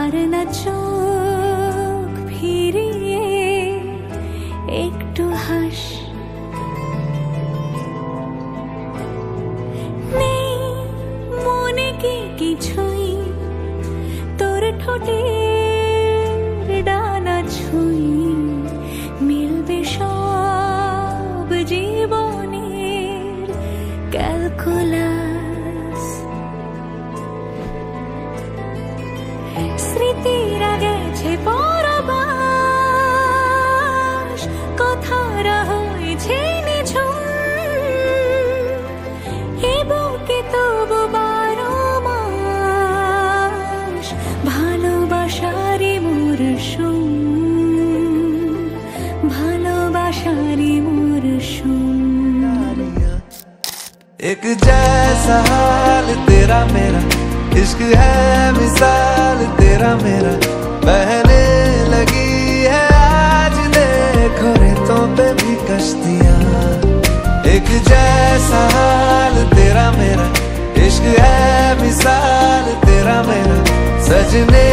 আর না চোখ ফিরিয়ে একটু হাস। নেই মনে কি কিছুই তোর ঠোঁটের ডানা ছুঁই, মিলবে সব জীবনের ক্যালকুলাস। স্মৃতিরা গেছে পরবাস, কথারা হয়েছে নিঝুম, এ বুকে তবু 12 মাস ভালোবাসারই মরশুম, ভালোবাসারই মরশুম। एक जैसा हाल तेरा मेरा, इश्क है मिसाल तेरा मेरा, बहने लगी है आज देखो रेतों पे भी कश्तियां। एक जैसा हाल तेरा मेरा, इश्क है मिसाल तेरा मेरा, सजने